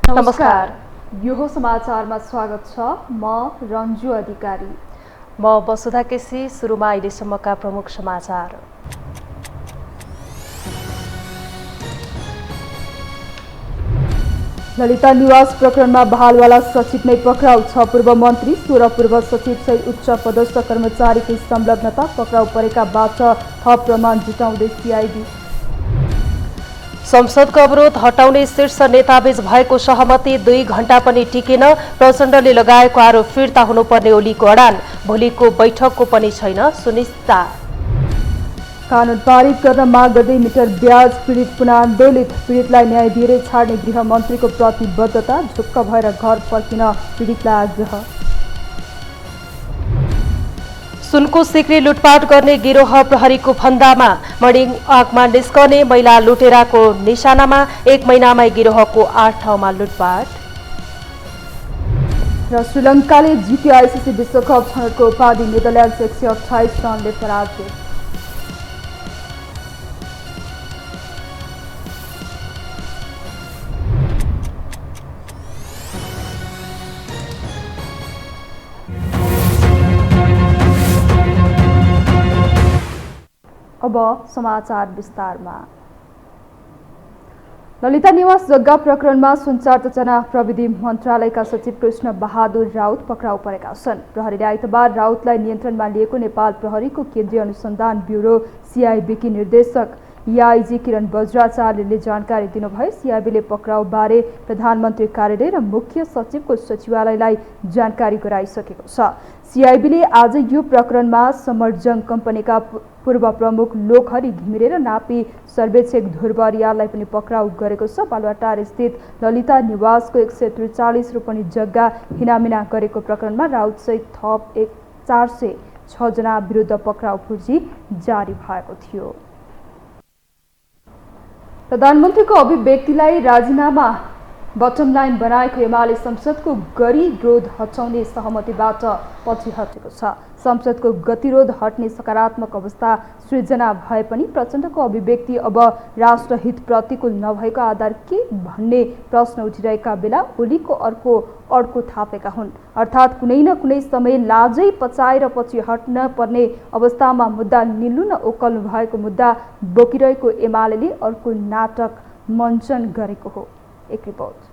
नमस्कार। यो समाचारमा स्वागत छ। म रन्जु अधिकारी। म वसुधा केसी। सुरुमा अहिलेसम्मका प्रमुख समाचार। ललिता निवास प्रकरणमा बहालवाला सचिव नै पक्राउ। 6 पूर्व मन्त्री 16 पूर्व सचिव सहित उच्च पदस्थ कर्मचारीको संलग्नता पक्राउ परेकाबाट थप प्रमाण जुटाउँदै सिआइडी। संसदको अवरोध हटाउने शीर्ष नेताबीच भएको सहमति 2 घण्टा पनि टिकेन। प्रचण्डले लगाएको आरोप फिर्ता हुनुपर्ने ओलीको अडान। भोलिको बैठकको पनि छैन सुनिश्चितता। कानून पारित गर्न माग गर्दै मिटर ब्याज पीडित पुनः आन्दोलित। पीडितलाई न्याय दिएरै छाड्ने गृहमन्त्रीको प्रतिबद्धता। झुक्क भएर घर फर्किन पीडितलाई आग्रह। सुनको सिक्री लुटपाट गर्ने गिरोह प्रहरीको फन्दामा। मर्निङ वाकमा निस्कने महिला लुटेराको निशानामा। 1 महिनामै गिरोहको 8 ठाउँमा लुटपाट। र श्रीलङ्काले जित्यो आइसिसी विश्वकप छनौटको उपाधि। नेदरल्यान्ड्स 128 रनले पराजित। अब समाचार विस्तारमा। ललिता निवास जग्गा प्रकरणमा सञ्चार तथा प्रविधि मन्त्रालयका सचिव कृष्ण बहादुर राउत पक्राउ परेका छन्। प्रहरीले आइतबार राउतलाई नियन्त्रणमा लिएको नेपाल प्रहरीको केन्द्रीय अनुसन्धान ब्युरो सिआइबीकी निर्देशक एआइजी किरण बज्राचार्यले जानकारी दिनुभयो। सिआइबीले पक्राउ बारे प्रधानमन्त्री कार्यालय र मुख्य सचिवको सचिवालयलाई जानकारी गराइसकेको छ। सिआइबीले आज यो प्रकरणमा समर्जङ कम्पनीका पूर्व प्रमुख लोकहरि घिमिरे र नापी सर्वेक्षक ध्रुव रियाललाई पनि पक्राउ गरेको छ। बालुवाटार स्थित ललिता निवासको 143 रोपनी जग्गा हिनामिना गरेको प्रकरणमा राउतसहित थप 406 जना विरुद्ध पक्राउ पूर्जी जारी भएको थियो। प्रधानमन्त्रीको अभिव्यक्तिलाई राजीनामा बटम लाइन बनाएको एमाले संसदको गतिरोध हटाउने सहमतिबाट पछि हटेको छ। संसदको गतिरोध हट्ने सकारात्मक अवस्था सृजना भए पनि प्रचण्डको अभिव्यक्ति अब राष्ट्रहित प्रतिकूल नभएको आधार के भन्ने प्रश्न उठिरहेका बेला ओलीको अर्को थापेका हुन्। अर्थात् कुनै न कुनै समय लाजै पचाएर पछि हट्न पर्ने अवस्थामा मुद्दा निल्नु न ओकल्नु भएको मुद्दा बोकिरहेको एमाले अर्को नाटक मञ्चन गरेको हो। एक रिपोर्ट।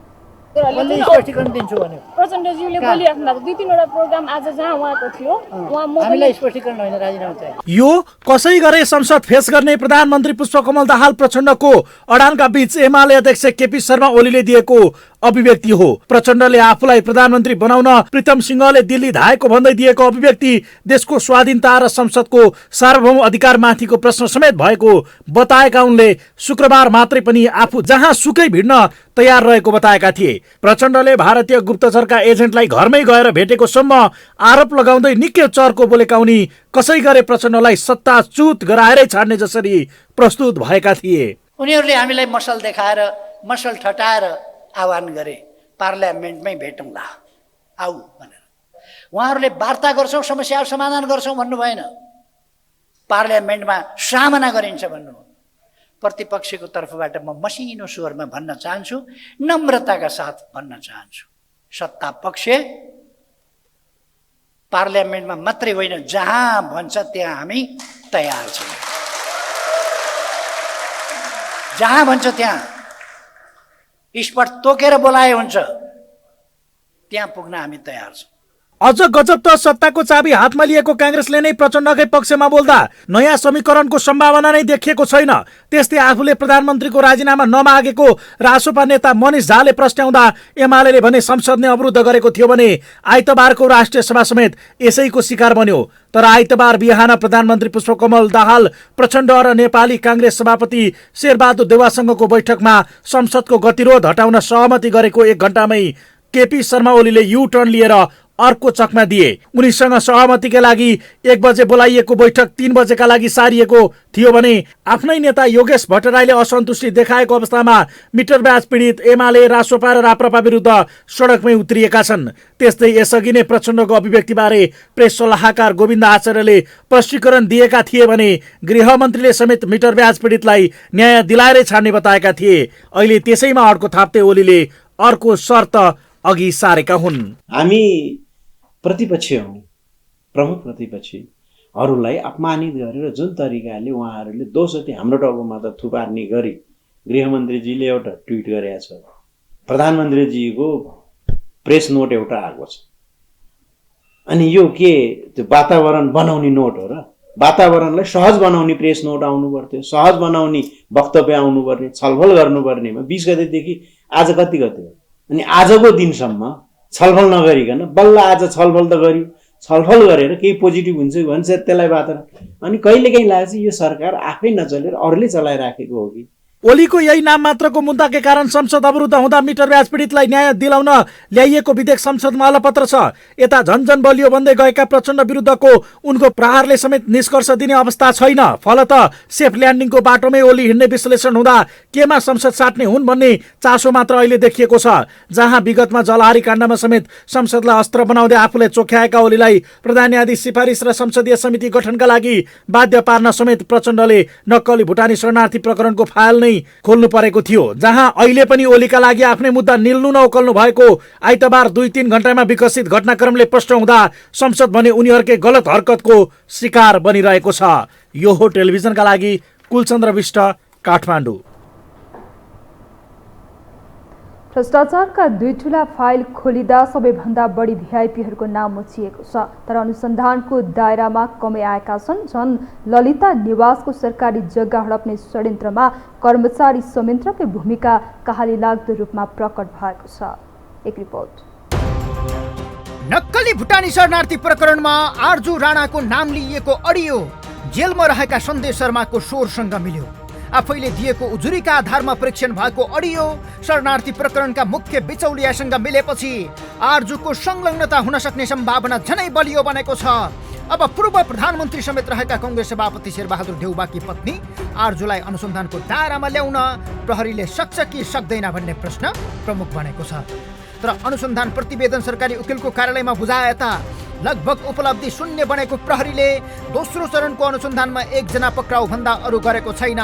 स्पष्टीकरण दिन्छु भन्यो प्रचण्डज्यूले बोलिराख्नु भएको 2-3 वटा प्रोग्राम आज जहाँ उहाँको थियो हामीलाई स्पष्टीकरण होइन राजीनामा चाहियो। यो कसै गरे संसद फेस गर्ने प्रधानमन्त्री पुष्पकमल दाहाल प्रचण्डको अडानका बीच एमाले अध्यक्ष केपी शर्मा ओलीले दिएको अभिव्यक्ति हो। प्रचण्डले आफूलाई प्रधानमन्त्री बनाउन प्रीतम सिंहले दिल्ली धाएको भन्दै दिएको अभिव्यक्ति देशको स्वाधीनता र संसदको सार्वभौम अधिकार माथिको प्रश्न समेत भएको बताएका उनले शुक्रबार मात्रै पनि आफू जहाँ सुकै भिड्न तयार रहेको बताएका थिए। प्रचण्डले भारतीय गुप्तचरका एजेन्टलाई घरमै गएर भेटेको सम्म आरोप लगाउँदै निकै चर्को बोलेका उनी कसै गरे प्रचण्डलाई सत्ताच्युत गराएरै छाड्ने जसरी प्रस्तुत भएका थिए। उनीहरूले हामीलाई मसल देखाएर मसल ठटाएर आह्वान गरे पार्लियामेन्टमै भेटौँला आऊ भनेर। उहाँहरूले वार्ता गर्छौँ समस्याहरू समाधान गर्छौँ भन्नु भएन, पार्लियामेन्टमा सामना गरिन्छ भन्नु। प्रतिपक्षको तर्फबाट म मसिनो स्वरमा भन्न चाहन्छु, नम्रताका साथ भन्न चाहन्छु, सत्ता पक्ष पार्लियामेन्टमा मात्रै होइन जहाँ भन्छ त्यहाँ हामी तयार छौँ। जहाँ भन्छ त्यहाँ स्पट तोकेर बोलाए हुन्छ, त्यहाँ पुग्न हामी तयार छौँ। अझ गजब त सत्ताको चाबी हातमा लिएको कांग्रेसले नै प्रचण्डकै पक्षमा बोल्दा नयाँ समीकरणको सम्भावना नै देखिएको छैन। त्यस्तै आफूले प्रधानमन्त्रीको राजीनामा नमागेको रासोपा नेता मनिष झाले प्रस्ट्याउँदा एमाले भने संसद नै अवरुद्ध गरेको थियो भने आइतबारको राष्ट्रिय सभा समेत यसैको शिकार बन्यो। तर आइतबार बिहान प्रधानमन्त्री पुष्पकमल दाहाल प्रचण्ड र नेपाली कांग्रेस सभापति शेरबहादुर देउवासँगको बैठकमा संसदको गतिरोध हटाउन सहमति गरेको 1 घण्टामै केपी शर्मा ओलीले यू टर्न लिएर अर्को चकमा दिए। उनीसँग सहमतिका लागि 1 बजे बोलाइएको बैठक 3 बजेका लागि सारिएको थियो भने आफ्नै नेता योगेश भट्टराईले असन्तुष्टि देखाएको अवस्थामा मिटर ब्याज पीडित एमाले रासोपा र राप्रपा विरुद्ध सडकमै उत्रिएका छन्। त्यस्तै यसअघि नै प्रचण्डको अभिव्यक्तिबारे प्रेस सल्लाहकार गोविन्द आचार्यले स्पष्टीकरण दिएका थिए भने गृहमन्त्रीले समेत मिटर ब्याज पीडितलाई न्याय दिलाएरै छाड्ने बताएका थिए। अहिले त्यसैमा अड्को थाप्दै ओलीले अर्को शर्त अघि सारेका हुन्। हामी प्रतिपक्षी हौँ, प्रमुख प्रतिपक्षीहरूलाई अपमानित गरेर जुन तरिकाले उहाँहरूले दोषती हाम्रो टाउकोमा त थुपार्ने गरी गृहमन्त्रीजीले एउटा ट्विट गरेका छ, प्रधानमन्त्रीजीको प्रेस नोट एउटा आएको छ। अनि यो के त्यो वातावरण बनाउने नोट हो र? वातावरणलाई सहज बनाउने प्रेस नोट आउनु पर्थ्यो, सहज बनाउने वक्तव्य आउनुपर्ने, छलफल गर्नुपर्नेमा 20 गतेदेखि आज कति गते हो? अनि आजको दिनसम्म छलफल नगरिकन बल्ल आज छलफल त गर्यो, छलफल गरेर केही पोजिटिभ हुन्छ भन्छ त्यसलाई बात। अनि कहिलेकाहीँ लाग्छ यो सरकार आफै नचलेर अरूले चलाइराखेको हो कि। ओलीको यही नाम मात्रको मुद्दाकै कारण संसद अवरुद्ध हुँदा मिटर ब्याज पीडितलाई न्याय दिलाउन ल्याइएको विधेयक संसदमा अलपत्र छ। यता झन्झन बलियो बन्दै गएका प्रचण्ड विरुद्धको उनको प्रहारले समेत निष्कर्ष दिने अवस्था छैन। फलत सेफ ल्यान्डिङको बाटोमै ओली हिँड्ने विश्लेषण हुँदा केमा संसद साट्ने हुन् भन्ने चासो मात्र अहिले देखिएको छ। जहाँ विगतमा जलहारी काण्डमा समेत संसदलाई अस्त्र बनाउँदै आफूलाई चोख्याएका ओलीलाई प्रधान न्यायाधीश सिफारिस र संसदीय समिति गठनका लागि बाध्य पार्न समेत प्रचण्डले नक्कली भुटानी शरणार्थी प्रकरणको फाइल नै खोल्नु परेको थियो। जहाँ अहिले पनि ओलीका लागि आफ्नै मुद्दा निल्नु नउकल्नु भएको आइतबार 2-3 घण्टामा विकसित घटनाक्रमले प्रष्ट हुँदा संसद भने उनीहरूकै गलत हरकतको शिकार बनिरहेको छ। यो हो टेलिभिजनका लागि कुलचन्द्र विष्ट, काठमाडौँ। भ्रष्टाचारका 2 ठूला फाइल खोलिँदा सबैभन्दा बढी भिआइपीहरूको नाम मुछिएको छ, तर अनुसन्धानको दायरामा कमै आएका छन्। झन् ललिता निवासको सरकारी जग्गा हडप्ने षड्यन्त्रमा कर्मचारी संयन्त्रकै भूमिका कहाली लाग्दो रूपमा प्रकट भएको छ। एक रिपोर्ट। नक्कली भुटानी शरणार्थी प्रकरणमा आर्जु राणाको नाम लिइएको अडियो जेलमा रहेका सन्देश शर्माको स्वरसँग मिल्यो। आफैले दिएको उजुरीका आधारमा परीक्षण भएको अडियो शरणार्थी प्रकरणका मुख्य बिचौलियासँग मिलेपछि आर्जुको संलग्नता हुन सक्ने सम्भावना झनै बलियो बनेको छ। अब पूर्व प्रधानमन्त्री समेत रहेका कांग्रेस सभापति शेरबहादुर देउबाकी पत्नी आर्जुलाई अनुसन्धानको दायरामा ल्याउन प्रहरीले सक्छ कि सक्दैन भन्ने प्रश्न प्रमुख बनेको छ। तर अनुसन्धान प्रतिवेदन सरकारी वकिलको कार्यालयमा बुझाएता लगभग उपलब्धि शून्य बनेको प्रहरीले दोस्रो चरणको अनुसन्धानमा 1 जना पक्राउ भन्दा अरू गरेको छैन।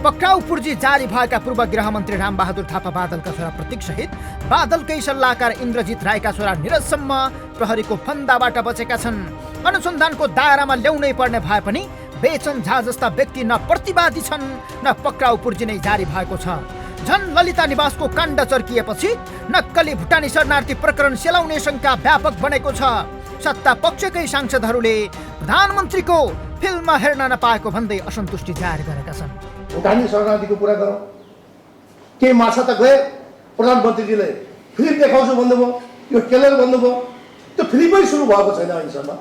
पक्राउ पूर्जी जारी भएका पूर्व गृहमन्त्री रामबहादुर थापा बादलका छोरा प्रतीक सहित बादलकै सल्लाहकार इन्द्रजित राईका छोरा निरजसम्म प्रहरीको फन्दाबाट बचेका छन्। अनुसन्धानको दायरामा ल्याउनै पर्ने भए पनि बेचन झा जस्ता व्यक्ति न प्रतिवादी छन् न पक्राउ पूर्जी नै जारी भएको छ। झन् ललिता निवासको काण्ड चर्किएपछि नक्कली भुटानी शरणार्थी प्रकरण सेलाउने शङ्का व्यापक बनेको छ। सत्ता पक्षकै सांसदहरूले प्रधानमन्त्रीको फिल्ममा हेर्न नपाएको भन्दै असन्तुष्टि जाहेर गरेका छन्। भुटानी शरणार्थीको कुरा गरौँ, केही माछा त गए, प्रधानमन्त्रीजीले फिल्म देखाउँछु भन्नुभयो, यो ट्रेलर भन्नुभयो, त्यो फिल्मै सुरु भएको छैन अहिलेसम्म।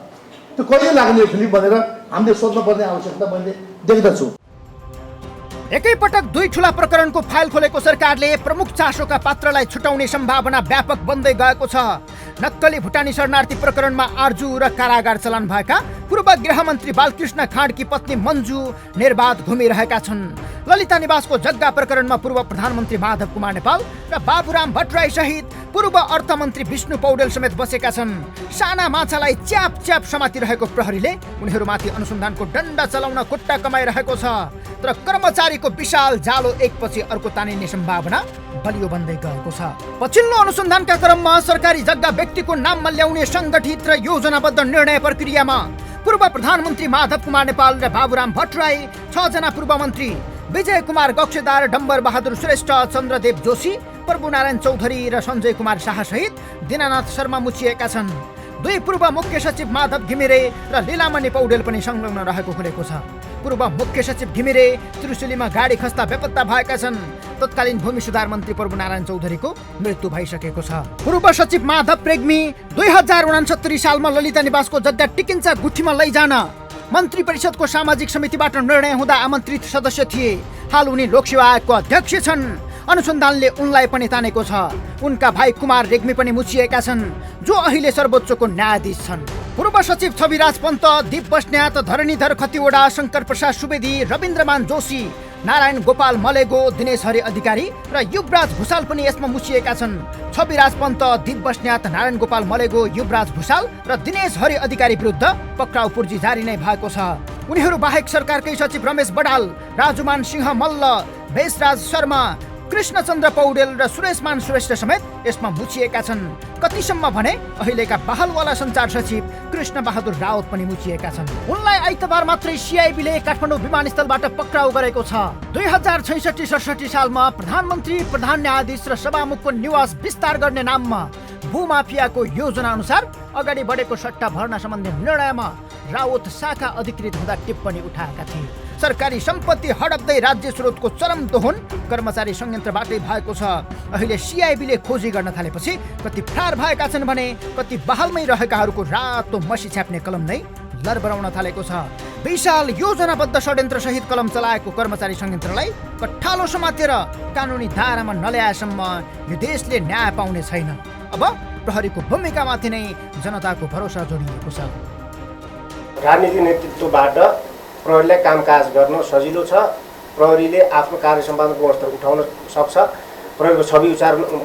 त्यो कहिले लाग्ने फिल्म भनेर हामीले सोध्नुपर्ने आवश्यकता मैले देख्दछु। एकैपटक 2 ठूला प्रकरणको फाइल खोलेको सरकारले प्रमुख चासोका पात्रलाई छुटाउने सम्भावना व्यापक बन्दै गएको छ। नक्कली भुटानी शरणार्थी प्रकरणमा आर्जु र कारागार चलान भएका पूर्व गृहमन्त्री बालकृष्ण खाँडकी पत्नी मन्जु निर्बाध घुमिरहेका छन्। ललिता निवासको जग्गा प्रकरणमा पूर्व प्रधानमन्त्री माधव कुमार नेपाल र बाबुराम भट्टराई सहित पूर्व अर्थमन्त्री विष्णु पौडेल समेत बसेका छन्। साना माछालाई च्याप च्याप समातिरहेको प्रहरीले उनीहरूमाथि अनुसन्धानको डन्डा चलाउन खुट्टा कमाइरहेको छ। तर कर्मचारीको विशाल जालो एकपछि अर्को तानिने सम्भावना बलियो बन्दै गएको छ। पछिल्लो अनुसन्धानका क्रममा सरकारी जग्गा व्यक्तिको नाममा ल्याउने सङ्गठित र योजनाबद्ध निर्णय प्रक्रियामा पूर्व प्रधानमन्त्री माधव कुमार नेपाल र बाबुराम भट्टराई, 6 जना पूर्व मन्त्री विजय कुमार गक्षेदार, डम्बर बहादुर श्रेष्ठ, चन्द्रदेव जोशी, प्रभुनारायण चौधरी र सञ्जय कुमार शाह सहित दीनानाथ शर्मा मुछिएका छन्। 2 पूर्व मुख्य सचिव माधव घिमिरे र लीलामणि पौडेल पनि संलग्न रहेको खुलेको छ। पूर्व मुख्य सचिव घिमिरे त्रिशुलीमा गाडी खस्दा बेपत्ता भएका छन्। तत्कालीन भूमि सुधार मन्त्री प्रभुनारायण चौधरीको मृत्यु भइसकेको छ। पूर्व सचिव माधव प्रेग्मी 2069 सालमा ललिता निवासको जग्गा टिकिन्छ गुठीमा लैजान मन्त्री परिषदको सामाजिक समितिबाट निर्णय हुँदा आमन्त्रित सदस्य थिए। हाल उनी लोकसेवा आयोगको अध्यक्ष छन्। अनुसन्धानले उनलाई पनि तानेको छ। उनका भाइ कुमार रेग्मी पनि मुछिएका छन्, जो अहिले सर्वोच्चको न्यायाधीश छन्। पूर्व सचिव छविराज पन्त, दीप बस्न्यात, धरणीधर खतिवडा, शङ्कर प्रसाद सुवेदी, रविन्द्रमान जोशी, नारायण गोपाल मलेगो, दिनेश हरि अधिकारी र युवराज भुषाल पनि यसमा मुछिएका छन्। छविराज पन्त, दीप बस्न्यात, नारायण गोपाल मलेगो, युवराज भुषाल र दिनेश हरि अधिकारी विरुद्ध पक्राउ पूर्जी जारी नै भएको छ। उनीहरू बाहेक सरकारकै सचिव रमेश बडाल, राजुमान सिंह मल्ल, बेसराज शर्मा, कृष्णचन्द्र पौडेल र सुरेशमान श्रेष्ठ समेत यसमा मुछिएका छन्। कतिसम्म भने अहिलेका बहालवाला सञ्चार सचिव कृष्ण बहादुर राउत पनि मुछिएका छन्। उनलाई आइतबार मात्रै सिआइबीले काठमाडौँ विमानस्थलबाट पक्राउ गरेको छ। 2066-67 सालमा प्रधानमन्त्री, प्रधान न्यायाधीश र सभामुखको निवास विस्तार गर्ने नाममा भूमाफियाको योजना अनुसार अगाडि बढेको सट्टा भर्ना सम्बन्धी निर्णयमा राउत शाखा अधिकृत हुँदा टिप्पणी उठाएका थिए। सरकारी सम्पत्ति हडप्दै राज्य स्रोतको चरम दोहन कर्मचारी संयन्त्रबाटै भएको छ। अहिले सिआइबीले खोजी गर्न थालेपछि कति फरार भएका छन् भने कति बहालमै रहेकाहरूको रातो मसी छ्याप्ने कलम नै लरबराउन थालेको छ। विशाल योजनाबद्ध षड्यन्त्र सहित कलम चलाएको कर्मचारी संयन्त्रलाई कट्ठालो समातेर कानुनी दायरामा नल्याएसम्म यो देशले न्याय पाउने छैन। अब प्रहरीको भूमिकामाथि नै जनताको भरोसा जोडिएको छ। राजनीतिक नेतृत्वबाट प्रहरीलाई कामकाज गर्न सजिलो छ। प्रहरीले आफ्नो कार्य सम्पादनको गुणस्तर उठाउन सक्छ, प्रहरीको छवि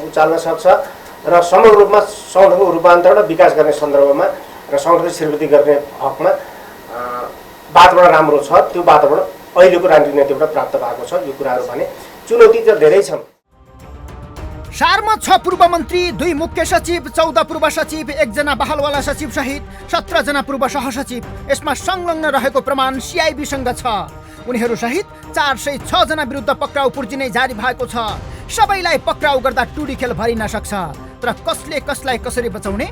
उचाल्न सक्छ र समग्र रूपमा संगठनको रूपान्तरण र विकास गर्ने सन्दर्भमा र संगठनको श्रीवृद्धि गर्ने हकमा वातावरण राम्रो छ। त्यो वातावरण अहिलेको राजनीतिक नेतृत्वबाट प्राप्त भएको छ। यो कुराहरू भने चुनौती त धेरै छन्। सारमा 6 पूर्व मन्त्री, 2 मुख्य सचिव, 14 पूर्व सचिव, 1 जना बहालवाला सचिव सहित 17 जना पूर्व सहसचिव यसमा संलग्न रहेको प्रमाण सिआइबीसँग छ। उनीहरू सहित 406 जना विरुद्ध पक्राउ पूर्जी नै जारी भएको छ। सबैलाई पक्राउ गर्दा टुडी खेल भरिन सक्छ, तर कसले कसलाई कसरी बचाउने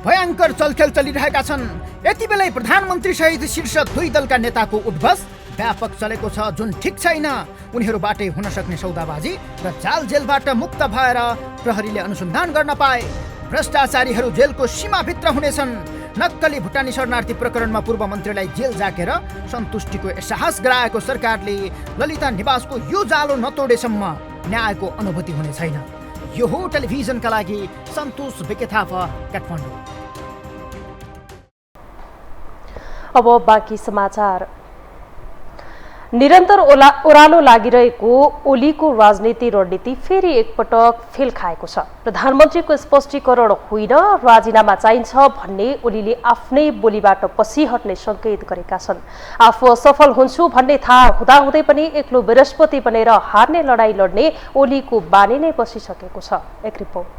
भयङ्कर चलखेल चलिरहेका छन्। यति बेलै प्रधानमन्त्री सहित शीर्ष 2 दलका नेताको उठबस व्यापक चलेको छ, जुन ठिक छैन। उनीहरूबाटै हुन सक्ने सौदाबाजी र जाल जेलबाट मुक्त भएर प्रहरीले अनुसन्धान गर्न पाए भ्रष्टाचारीहरू जेलको सीमाभित्र हुनेछन्। नक्कली भुटानी शरणार्थी प्रकरणमा पूर्व मन्त्रीलाई जेल जाकेर सन्तुष्टिको साहस गराएको सरकारले ललिता निवासको यो जालो नतोडेसम्म न्यायको अनुभूति हुने छैन। यो हो टेलिभिजनका लागि सन्तोष बेकेथापा, काठमाडौँ। अब बाँकी समाचार। निरन्तर ओह्रालो लागिरहेको ओलीको राजनीति रणनीति फेरि एकपटक फेल खाएको छ। प्रधानमन्त्रीको स्पष्टीकरण होइन, राजीनामा चाहिन्छ भन्ने ओलीले आफ्नै बोलीबाट पसिहट्ने संकेत गरेका छन्। आफू असफल हुन्छु भन्ने थाहा हुँदाहुँदै पनि एक्लो बृहस्पति बनेर हार्ने लडाईँ लड्ने ओलीको बानी नै बसिसकेको छ। एक रिपोर्ट।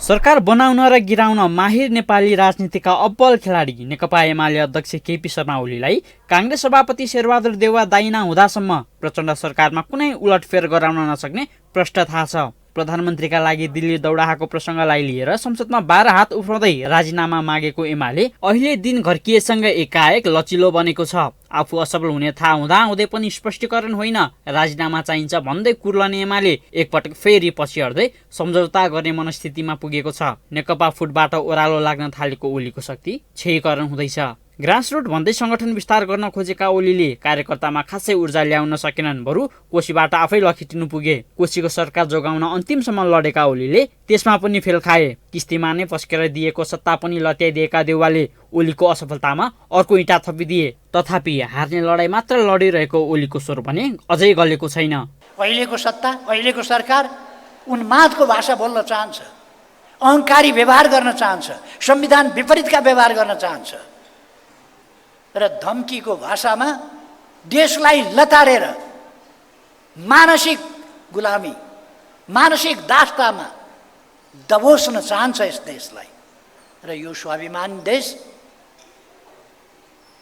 सरकार बनाउन र गिराउन माहिर नेपाली राजनीतिका अब्बल खेलाडी नेकपा एमाले अध्यक्ष केपी शर्मा ओलीलाई कांग्रेस सभापति शेरबहादुर देउवा दाइना हुँदासम्म प्रचण्ड सरकारमा कुनै उलटफेर गराउन नसक्ने प्रष्ट थाहा छ। प्रधानमन्त्रीका लागि दिल्ली दौडाहाको प्रसङ्गलाई लिएर संसदमा 12 हात उफ्राउँदै राजीनामा मागेको एमाले अहिले दिन घर्किएसँग एकाएक लचिलो बनेको छ। आफू असफल हुने थाहा हुँदाहुँदै पनि स्पष्टीकरण होइन, राजीनामा चाहिन्छ भन्दै कुर्लने एमाले एकपटक फेरि पछि हट्दै सम्झौता गर्ने मनस्थितिमा पुगेको छ। नेकपा फुटबाट ओह्रालो लाग्न थालेको ओलीको शक्ति क्षयीकरण हुँदैछ। ग्रासरुट भन्दै संगठन विस्तार गर्न खोजेका ओलीले कार्यकर्तामा खासै ऊर्जा ल्याउन सकेनन्, बरु कोशीबाट आफै लखिटिनु पुगे। कोशीको सरकार जोगाउन अन्तिमसम्म लडेका ओलीले त्यसमा पनि फेल खाए। किस्तीमा नै पस्केर दिएको सत्ता पनि लत्याइदिएका देउवाले ओलीको असफलतामा अर्को इँटा थपिदिए। तथापि हार्ने लडाईँ मात्र लडिरहेको ओलीको स्वर भने अझै गलेको छैन। अहिलेको सत्ता, अहिलेको सरकार उन्मादको भाषा बोल्न चाहन्छ, अहङ्कारी व्यवहार गर्न चाहन्छ, संविधान विपरीतका व्यवहार गर्न चाहन्छ र धम्कीको भाषामा देशलाई लतारेर मानसिक गुलामी, मानसिक दास्तामा दबोच्न चाहन्छ यस देशलाई। र यो स्वाभिमान देश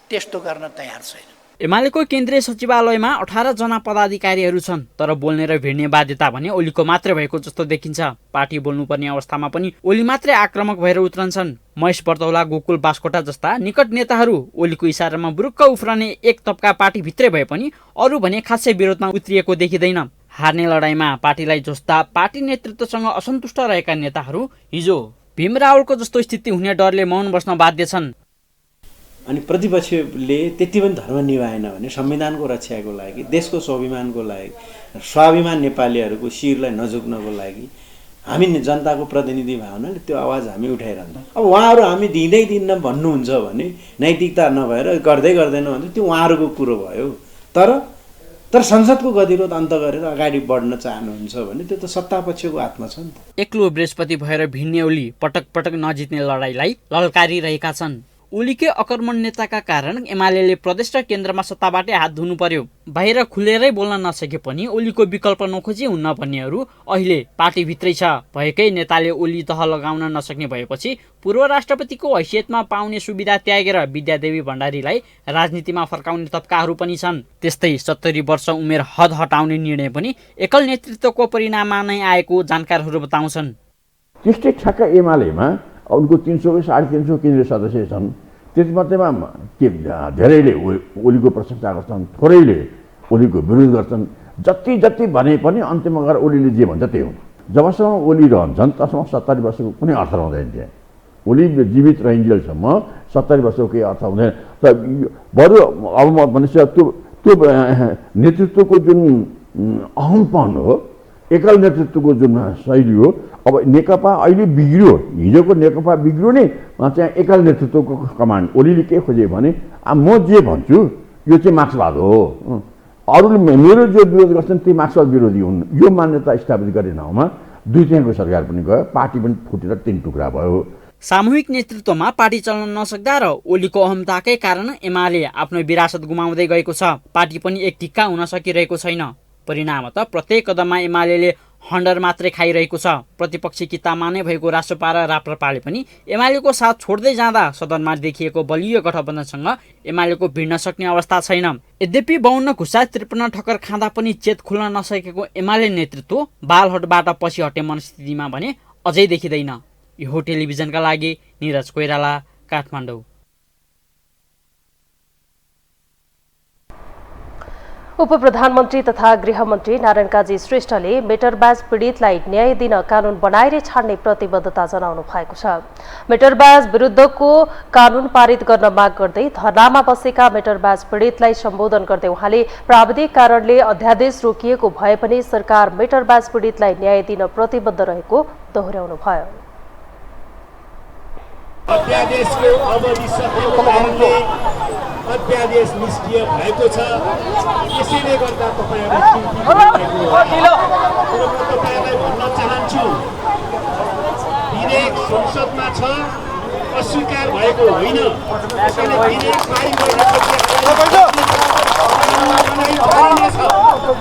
त्यस्तो गर्न तयार छैन। एमालेको केन्द्रीय सचिवालयमा 18 जना पदाधिकारीहरू छन्, तर बोल्ने र भिड्ने बाध्यता भने ओलीको मात्रै भएको जस्तो देखिन्छ। पार्टी बोल्नुपर्ने अवस्थामा पनि ओली मात्रै आक्रामक भएर उत्रन्छन्। महेश बर्तौला, गोकुल बास्कोटा जस्ता निकट नेताहरू ओलीको इसारामा बुरुक्क उफ्रने एक तबका पार्टीभित्रै भए पनि अरू भने खासै विरोधमा उत्रिएको देखिँदैन। हार्ने लडाईँमा पार्टीलाई जोस्दा पार्टी नेतृत्वसँग असन्तुष्ट रहेका नेताहरू हिजो भीम रावलको जस्तो स्थिति हुने डरले मौन बस्न बाध्य छन्। अनि प्रतिपक्षले त्यति पनि धर्म निभाएन भने संविधानको रक्षाको लागि, देशको स्वाभिमानको लागि, स्वाभिमान नेपालीहरूको शिरलाई नझुक्नको लागि हामी जनताको प्रतिनिधि भावनाले त्यो आवाज हामी उठाइरहन्छौँ। अब उहाँहरू हामी दिँदै दिन्न भन्नुहुन्छ भने नैतिकता नभएर गर्दै गर्दैन भने त्यो उहाँहरूको कुरो भयो। तर संसदको गतिरोध अन्त गरेर अगाडि बढ्न चाहनुहुन्छ भने त्यो त सत्तापक्षको हातमा छ नि त। एक्लो बृहस्पति भएर भिड्ने ओली पटक पटक नजित्ने लडाईँलाई ललकारिरहेका छन्। ओलीकै अकर्मण नेताका कारण एमाले प्रदेश र केन्द्रमा सत्ताबाटै हात धुनु पर्यो। बाहिर खुलेरै बोल्न नसके पनि ओलीको विकल्प नखोजी हुन्न भन्नेहरू अहिले पार्टीभित्रै छ। भएकै नेताले ओली तह लगाउन नसक्ने भएपछि पूर्व राष्ट्रपतिको हैसियतमा पाउने सुविधा त्यागेर विद्यादेवी भण्डारीलाई राजनीतिमा फर्काउने तब्काहरू पनि छन्। त्यस्तै 70 वर्ष उमेर हद हटाउने निर्णय पनि एकल नेतृत्वको परिणाममा नै आएको जानकारहरू बताउँछन्। त्यस्तै ठ्याक्क एमालेमा उनको 300 350 केन्द्रीय सदस्य छन्। त्यसमध्येमा धेरैले ओलीको प्रशंसा गर्छन्, थोरैले ओलीको विरोध गर्छन्। जति जति भने पनि अन्त्यमा गएर ओलीले जे भन्छ त्यही हुन्छ। जबसम्म ओली रहन्छन् तबसम्म 70 वर्षको कुनै अर्थ रहँदैन। त्यहाँ ओली जीवित रहन्जेलसम्म 70 वर्षको केही अर्थ हुँदैन। तर बरु अब म भनेपछि त्यो नेतृत्वको जुन अहमपन हो, एकल नेतृत्वको जुन शैली हो, अब नेकपा अहिले बिग्रियो। हिजोको नेकपा बिग्रियो नि, चाहिँ एकल नेतृत्वको कमान्ड। ओलीले के खोजे भने म जे भन्छु यो चाहिँ मार्क्सवाद हो, अरूले मेरो जो विरोध गर्छन् ती मार्क्सवाद विरोधी हुन्, यो मान्यता स्थापित गर्ने ठाउँमा 2-3को सरकार पनि गयो, पार्टी पनि फुटेर 3 टुक्रा भयो। सामूहिक नेतृत्वमा पार्टी चल्न नसक्दा र ओलीको अहमताकै कारण एमाले आफ्नो विरासत गुमाउँदै गएको छ। पार्टी पनि एक टिक्का हुन सकिरहेको छैन। परिणाम त प्रत्येक कदममा एमाले हन्डर मात्रै खाइरहेको छ। प्रतिपक्षी कितामा नै भएको राष्ट्रपा र राप्रपाले पनि एमालेको साथ छोड्दै जाँदा सदनमा देखिएको बलियो गठबन्धनसँग एमालेको भिड्न सक्ने अवस्था छैन। यद्यपि 52 घुसा 53 ठक्कर खाँदा पनि चेत खुल्न नसकेको एमाले नेतृत्व बालहटबाट पछि हटे मनस्थितिमा भने अझै देखिँदैन। यो टेलिभिजनका लागि निरज कोइराला, काठमाडौँ। उपप्रधानमन्त्री तथा गृहमन्त्री नारायण काजी श्रेष्ठले मेटरबाज पीडितलाई न्याय दिन कानून बनाएर छाड्ने प्रतिबद्धता जनाउनु भएको छ। मेटरबाज विरुद्धको कानून पारित गर्न माग गर्दै धरनामा बसेका मेटरबाज पीडितलाई सम्बोधन गर्दै उहाँले प्राविधिक कारणले अध्यादेश रोकिएको भए पनि सरकार मेटरबाज पीडितलाई न्याय दिन प्रतिबद्ध रहेको दोहोर्याउनु भयो। अध्यादेशको अवधि सकिएको कारणले अध्यादेश निष्क्रिय भएको छ। यसैले गर्दा तपाईँहरूलाई भन्न चाहन्छु, विधेयक संसदमा छ, अस्वीकार भएको होइन। त्यसैले विधेयक पारित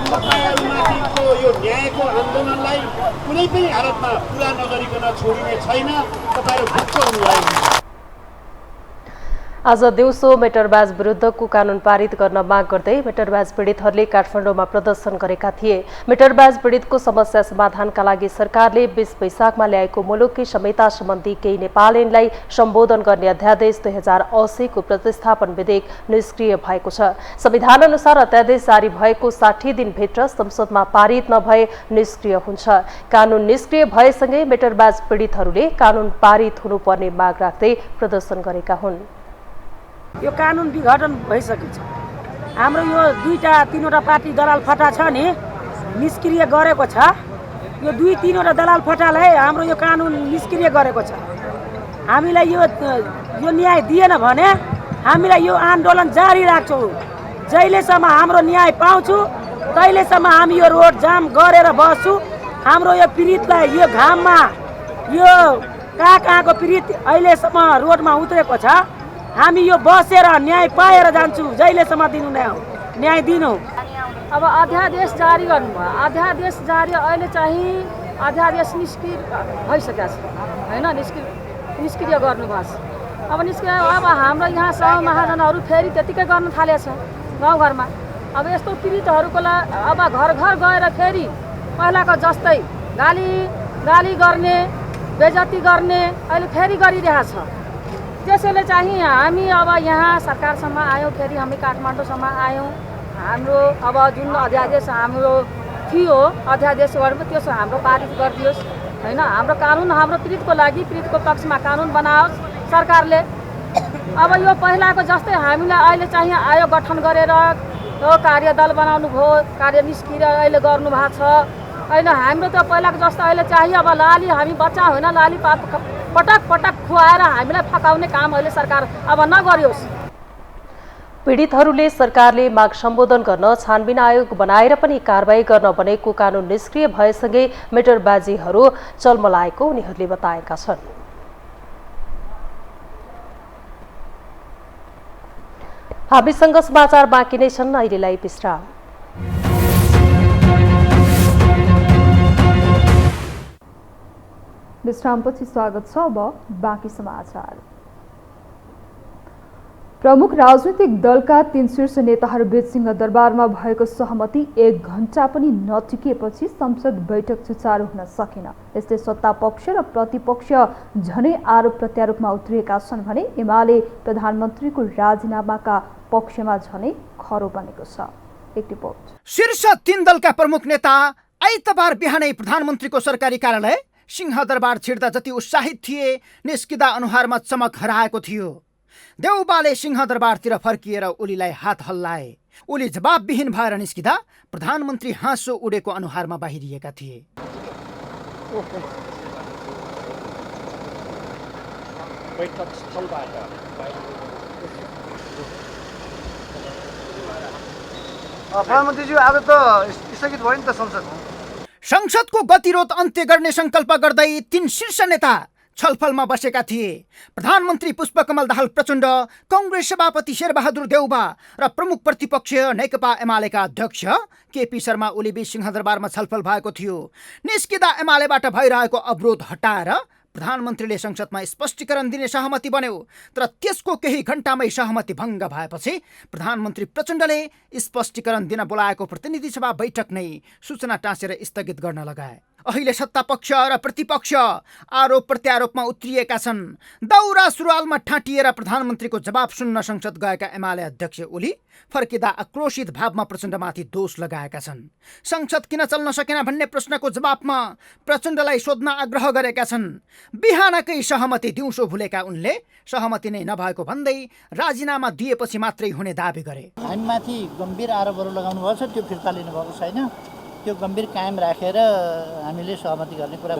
तपाईँहरूमाथिको यो न्यायको आन्दोलनलाई कुनै पनि हालतमा पुरा नगरिकन छोडिने छैन। तपाईँहरू ढुक्क हुनुभयो। आज दिउँसो मेटरबाज विरुद्धको कानून पारित गर्न माग गर्दै मेटरबाज पीडितहरूले काठमाडौँमा प्रदर्शन गरेका थिए। मेटरबाज पीडितको समस्या समाधानका लागि सरकारले 20 वैशाखमा ल्याएको मुलुकी संहिता सम्बन्धी केही नेपालीलाई सम्बोधन गर्ने अध्यादेश 2080 को प्रतिस्थापन विधेयक निष्क्रिय भएको छ। संविधान अनुसार अध्यादेश जारी भएको 60 दिनभित्र संसदमा पारित नभए निष्क्रिय हुन्छ। कानून निष्क्रिय भएसँगै मेटरबाज पीडितहरूले कानून पारित हुनुपर्ने माग राख्दै प्रदर्शन गरेका हुन्। यो कानुन विघटन भइसकेको छ। हाम्रो यो 2-3वटा पार्टी दलाल फटा छ नि, निष्क्रिय गरेको छ। यो 2-3वटा दलाल फटालाई हाम्रो यो कानुन निष्क्रिय गरेको छ। हामीलाई यो न्याय दिएन भने हामीलाई यो आन्दोलन जारी राख्छौँ। जहिलेसम्म हाम्रो न्याय पाउँछु तहिलेसम्म हामी यो रोड जाम गरेर बस्छु। हाम्रो यो पीडितलाई यो घाममा यो कहाँको पीडित अहिलेसम्म रोडमा उत्रेको छ। हामी यो बसेर न्याय पाएर जान्छु जहिलेसम्म दिनु न्याय दिनु। अब अध्यादेश जारी गर्नुभयो, अध्यादेश जारी अहिले चाहिँ अध्यादेश निष्क्रिय भइसकेको छ होइन, निष्क्रिय गर्नुभएको छ। अब निष्क्रिय अब हाम्रो यहाँ सह महाजनहरू फेरि त्यतिकै गर्न थालेछ गाउँघरमा। अब यस्तो पीडितहरूको अब घर घर गएर फेरि पहिलाको जस्तै गाली गर्ने, बेइज्जती गर्ने अहिले फेरि गरिरहेछ। त्यसैले चाहिँ हामी अब यहाँ सरकारसम्म आयौँ, फेरि हामी काठमाडौँसम्म आयौँ। हाम्रो अब जुन अध्यादेश हाम्रो थियो अध्यादेश गर्नु त्यो हाम्रो पारित गरिदियोस् होइन। हाम्रो कानुन हाम्रो पीडितको लागि पीडितको पक्षमा कानुन बनाओस् सरकारले। अब यो पहिलाको जस्तै हामीलाई अहिले चाहिँ आयोग गठन गरेर यो कार्यदल बनाउनु भयो, कार्य निष्क्रिय अहिले गर्नु भएको छ। अहिले हाम्रो त पहिलाको जस्तो अहिले चाहिँ अब लाली हामी बच्चा होइन, लाली पटक पटक खुवाएर हामीलाई फकाउने काम अहिले सरकार अब नगरियोस्। पीडितहरूले सरकारले माग सम्बोधन गर्न छानबिन आयोग बनाएर पनि कारबाही गर्न बनेको कानुन निष्क्रिय भएसँगै मेटरबाजीहरू चलमलाएको उनीहरूले बताएका छन्। हामीसँग समाचार बाँकी नै छन्, अहिलेलाई विश्राम। विश्रामपछि स्वागत छ। अब बाँकी समाचार। प्रमुख राजनीतिक दलका 3 शीर्ष नेताहरूबीच सिंहदरबारमा भएको सहमति 1 घण्टा पनि नटिकेपछि संसद बैठक सुचारू हुन सकेन। यसले सत्ता पक्ष र प्रतिपक्ष झनै आरोप प्रत्यारोपमा उत्रिएका छन् भने एमाले प्रधानमन्त्रीको राजीनामाका पक्षमा झनै खरो बनेको छ। एक रिपोर्ट। शीर्ष 3 दलका प्रमुख नेता आइतबार बिहानै प्रधानमन्त्रीको सरकारी कार्यालय सिंहदरबार छिर्दा जति उत्साहित थिए, निस्किँदा अनुहारमा चमक हराएको थियो। देउबाले सिंहदरबारतिर फर्किएर ओलीलाई हात हल्लाए। ओली जवाबविहीन भएर निस्किँदा प्रधानमन्त्री हाँसो उडेको अनुहारमा बाहिरिएका थिए। प्रधानमन्त्रीज्यू आज त स्थगित भयो नि त संसदको गतिरोध अन्त्य गर्ने संकल्प गर्दै 3 शीर्ष नेता छलफलमा बसेका थिए। प्रधानमन्त्री पुष्पकमल दाहाल प्रचण्ड, कांग्रेस सभापति शेरबहादुर देउबा र प्रमुख प्रतिपक्ष नेकपा एमालेका अध्यक्ष केपी शर्मा ओली बीच सिंहदरबारमा छलफल भएको थियो। निस्किँदा एमालेबाट भइरहेको अवरोध हटाएर प्रधानमन्त्रीले संसदमा स्पष्टीकरण दिने सहमति बन्यो। तर त्यसको केही घण्टामै सहमति भङ्ग भएपछि प्रधानमन्त्री प्रचण्डले स्पष्टीकरण दिन बोलाएको प्रतिनिधि सभा बैठक नै सूचना टाँसेर स्थगित गर्न लगाए। अहिले सत्ता पक्ष र प्रतिपक्ष आरोप प्रत्यारोपमा उत्रिएका छन्। दौरा सुरुवालमा ठाँटिएर प्रधानमन्त्रीको जवाब सुन्न संसद गएका एमाले अध्यक्ष ओली फर्किँदा आक्रोशित भावमा प्रचण्डमाथि दोष लगाएका छन्। संसद किन चल्न सकेन भन्ने प्रश्नको जवाबमा प्रचण्डलाई सोध्न आग्रह गरेका छन्। बिहानकै सहमति दिउँसो भुलेका उनले सहमति नै नभएको भन्दै राजीनामा दिएपछि मात्रै हुने दाबी गरे। हामीमाथि गम्भीर आरोपहरू लगाउनु भएको छ, त्यो फिर्ता लिनुभएको छैन। त्यो गम्भीर कायम राखेर हामीले सहमति गर्ने कुरा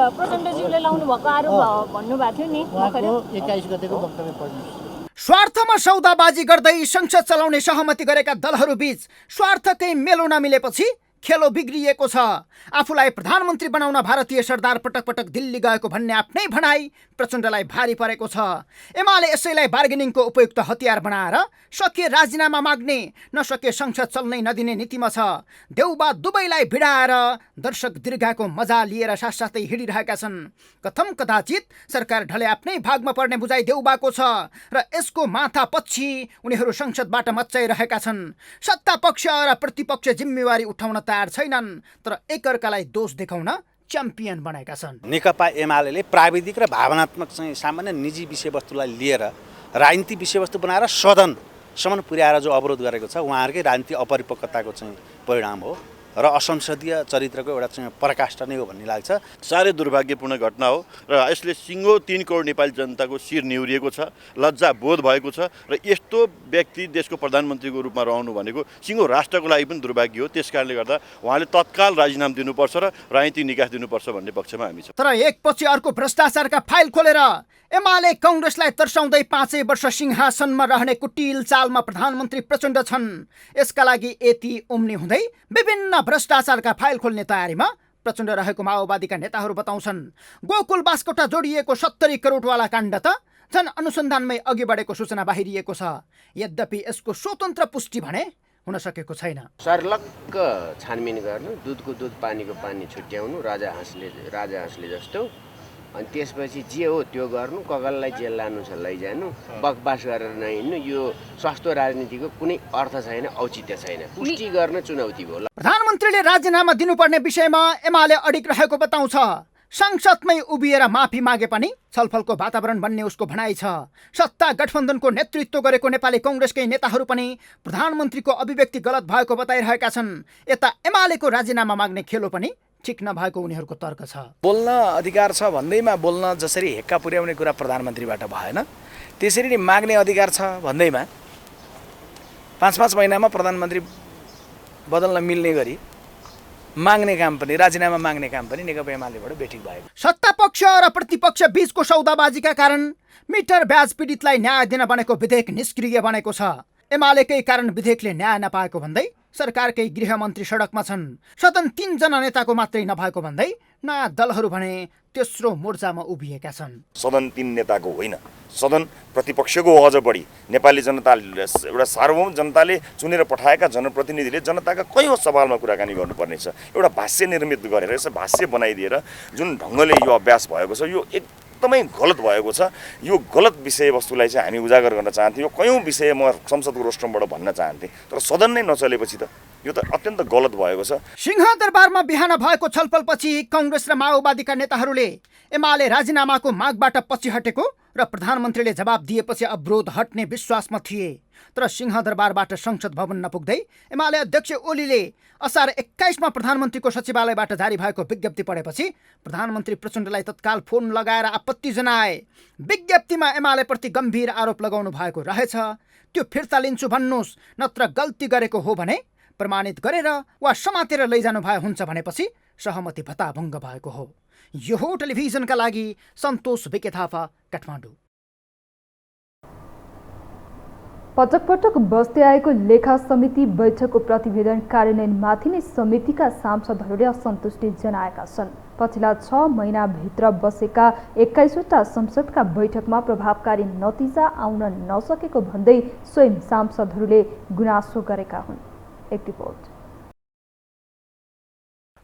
प्रचण्डज्यूले लाउनु भएको आरोप भन्नुभएको थियो नि, उहाँको 21 गतेको वक्तव्य पढ्नुहोस्। स्वार्थमा सौदाबाजी गर्दै संसद चलाउने सहमति गरेका दलहरू बीच स्वार्थकै मेलो नमिलेपछि खेलो बिग्रिएको छ। आफूलाई प्रधानमन्त्री बनाउन भारतीय सरदार पटक पटक दिल्ली गएको भन्ने आफ्नै भनाई प्रचण्डलाई भारी परेको छ। एमाले यसैलाई बार्गेनिङको उपयुक्त हतियार बनाएर सके राजीनामा माग्ने, नसके संसद चल्नै नदिने नीतिमा छ। देउबा दुवैलाई भिडाएर दर्शक दीर्घाको मजा लिएर साथसाथै हिँडिरहेका छन्। कथम कदाचित सरकार ढले आफ्नै भागमा पर्ने बुझाइ देउबाको छ र यसको माथा पछि उनीहरू संसदबाट मच्चाइरहेका छन्। सत्ता पक्ष र प्रतिपक्ष जिम्मेवारी उठाउन तयार छैनन्, तर एकअर्कालाई दोष देखाउन च्याम्पियन बनेका छन्। नेकपा एमाले प्राविधिक र भावनात्मक चाहिँ सामान्य निजी विषयवस्तुलाई लिएर राजनीति विषयवस्तु बनाएर सदनसम्म पुर्याएर जो अवरोध गरेको छ, उहाँहरूकै राजनीति अपरिपक्वताको चाहिँ परिणाम हो र असंसदीय चरित्रको एउटा चाहिँ पराकाष्ठा नै हो भन्ने लाग्छ। साह्रै दुर्भाग्यपूर्ण घटना हो र यसले सिङ्गो 3 करोड नेपाली जनताको शिर निहुरिएको छ, लज्जा बोध भएको छ र यस्तो व्यक्ति देशको प्रधानमन्त्रीको रूपमा रहनु भनेको सिङ्गो राष्ट्रको लागि पनि दुर्भाग्य हो। त्यसकारणले गर्दा उहाँले तत्काल राजीनामा दिनुपर्छ र राजनीतिक निकास दिनुपर्छ भन्ने पक्षमा हामी छौँ। तर एकपछि अर्को भ्रष्टाचारका फाइल खोलेर एमाले कांग्रेसलाई तर्साउँदै 5 वर्ष सिंहासनमा रहने कुटिल चालमा प्रधानमन्त्री प्रचण्ड छन्। यसका लागि यति उम्ने हुँदै विभिन्न भ्रष्टाचारका फाइल खोल्ने तयारीमा प्रचण्ड रहेको माओवादीका नेताहरू बताउँछन्। गोकुल बास्कोटा जोडिएको 70 करोडवाला काण्ड त झन् अनुसन्धानमै अघि बढेको सूचना बाहिरिएको छ। यद्यपि यसको स्वतन्त्र पुष्टि भने हुन सकेको छैन। सर्लक्क छानबिन गर्नु, दुधको दुध पानीको पानी छुट्याउनु, राजा हाँसले जस्तो, अनि त्यसपछि जे हो त्यो गर्नु, कगललाई जेल लानु छ लैजानु, बकबास गरेर नहिँड्नु। यो सस्तो राजनीतिको कुनै अर्थ छैन, औचित्य छैन। पुष्टि गर्न चुनौती भयो। प्रधानमन्त्रीले राजीनामा दिनुपर्ने विषयमा एमाले अडिग रहेको बताउँछ। संसदमै उभिएर माफी मागे पनि छलफलको वातावरण बन्ने उसको भनाइ छ। सत्ता गठबन्धनको नेतृत्व गरेको नेपाली कांग्रेसकै नेताहरू पनि प्रधानमन्त्रीको अभिव्यक्ति गलत भएको बताइरहेका छन्। यता एमालेको राजीनामा माग्ने खेलो पनि ठिक नभएको उनीहरूको तर्क छ। बोल्न अधिकार छ भन्दैमा बोल्न जसरी हेक्का पुर्याउने कुरा प्रधानमन्त्रीबाट भएन, त्यसरी नै माग्ने अधिकार छ भन्दैमा 5-5 महिनामा प्रधानमन्त्री बदल्न मिल्ने गरी माग्ने काम पनि, राजीनामा माग्ने काम पनि नेकपा एमालेबाट बेठिक भएको। सत्ता पक्ष र प्रतिपक्ष बीचको सौदाबाजीका कारण मिटर ब्याज पीडितलाई न्याय दिन बनेको विधेयक निष्क्रिय बनेको छ। एमालेकै कारण विधेयकले न्याय नपाएको भन्दै सरकारकै गृहमन्त्री सडकमा छन्। सदन 3 जना नेताको मात्रै नभएको भन्दै नयाँ दलहरू भने तेस्रो मोर्चामा उभिएका छन्। सदन 3 नेताको होइन, सदन प्रतिपक्षको हो। अझ बढी नेपाली जनता, एउटा सार्वभौम जनताले चुनेर पठाएका जनप्रतिनिधिले जनताका कैयौँ सवालमा कुराकानी गर्नुपर्ने छ। एउटा भाष्य निर्मित गरेर, यसो भाष्य बनाइदिएर जुन ढङ्गले यो अभ्यास भएको छ, यो एकदमै गलत भएको छ। यो गलत विषयवस्तुलाई चाहिँ हामी उजागर गर्न चाहन्थ्यौँ। कयौँ विषय म संसदको रोस्ट्रमबाट भन्न चाहन्थेँ, तर सदन नै नचलेपछि त यो त अत्यन्त गलत भएको छ। सिंहदरबारमा बिहान भएको छलफलपछि कांग्रेस र माओवादीका नेताहरूले एमाले राजीनामाको मागबाट पछि हटेको र प्रधानमन्त्रीले जवाब दिएपछि अवरोध हट्ने विश्वासमा थिए। तर सिंहदरबारबाट संसद भवन नपुग्दै एमाले अध्यक्ष ओलीले असार 21 मा प्रधानमन्त्रीको सचिवालयबाट जारी भएको विज्ञप्ति पढेपछि प्रधानमन्त्री प्रचण्डलाई तत्काल फोन लगाएर आपत्ति जनाए। विज्ञप्तिमा एमालेप्रति गम्भीर आरोप लगाउनु भएको रहेछ। त्यो फिर्ता लिन्छु भन्नुहोस्, नत्र गल्ती गरेको हो भने प्रमाणित गरेर वा समातेर लैजानु भए हुन्छ भनेपछि सहमति भत्ताभङ्ग भएको हो। यो हो टेलिभिजनका लागि सन्तोष विके थापा, काठमाडौँ। पटक पटक बस्दै आएको लेखा समिति बैठकको प्रतिवेदन कार्यान्वयनमाथि नै समितिका सांसदहरूले असन्तुष्टि जनाएका छन्। पछिल्ला 6 महिनाभित्र बसेका 21वटा संसदका बैठकमा प्रभावकारी नतिजा आउन नसकेको भन्दै स्वयं सांसदहरूले गुनासो गरेका हुन्। एक रिपोर्ट।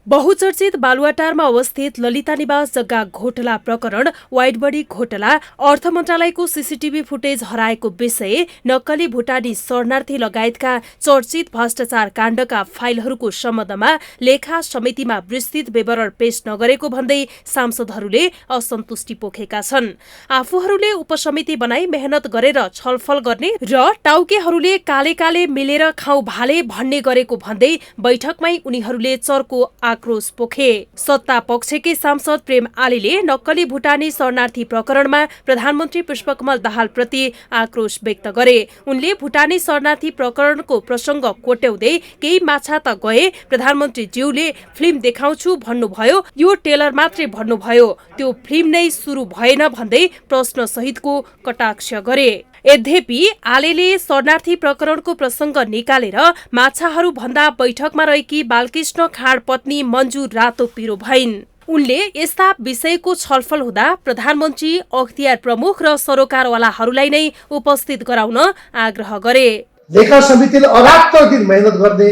बहुचर्चित बालुवाटारमा अवस्थित ललिता निवास जग्गा घोटाला प्रकरण, वाइड बडी घोटाला, अर्थ मन्त्रालयको सीसीटीभी फुटेज हराएको विषय, नक्कली भुटानी शरणार्थी लगायतका चर्चित भ्रष्टाचार काण्डका फाइलहरूको सम्बन्धमा लेखा समितिमा विस्तृत विवरण पेश नगरेको भन्दै सांसदहरूले असन्तुष्टि पोखेका छन्। आफूहरूले उपसमिति बनाई मेहनत गरेर छलफल गर्ने र टाउकेहरूले काले काले मिलेर खाउ भाले भन्ने गरेको भन्दै बैठकमै उनीहरूले चर्को आक्रोश पोखे। सत्ता पक्षकै सांसद प्रेम आलीले नक्कली भुटानी शरणार्थी प्रकरणमा प्रधानमन्त्री पुष्पकमल दाहालप्रति आक्रोश व्यक्त गरे। उनले भुटानी शरणार्थी प्रकरणको प्रसंग कोट्याउँदै केही माछा त गए, प्रधानमन्त्री ज्यूले फिल्म देखाउँछु भन्नुभयो, यो टेलर मात्रै भन्नुभयो, त्यो फिल्म नै सुरु भएन भन्दै प्रश्न सहितको कटाक्ष गरे। यद्यपि आलेले शरणार्थी प्रकरणको प्रसंग निकालेर माछाहरू भन्दा बैठकमा रहेकी बालकृष्ण खाँड पत्नी मन्जु रातो पिरो भइन्। उनले यस्ता विषयको छलफल हुँदा प्रधानमन्त्री, अख्तियार प्रमुख र सरोकारवालाहरूलाई नै उपस्थित गराउन आग्रह गरे। लेखा समितिले अरात्र दिन मेहनत गर्ने,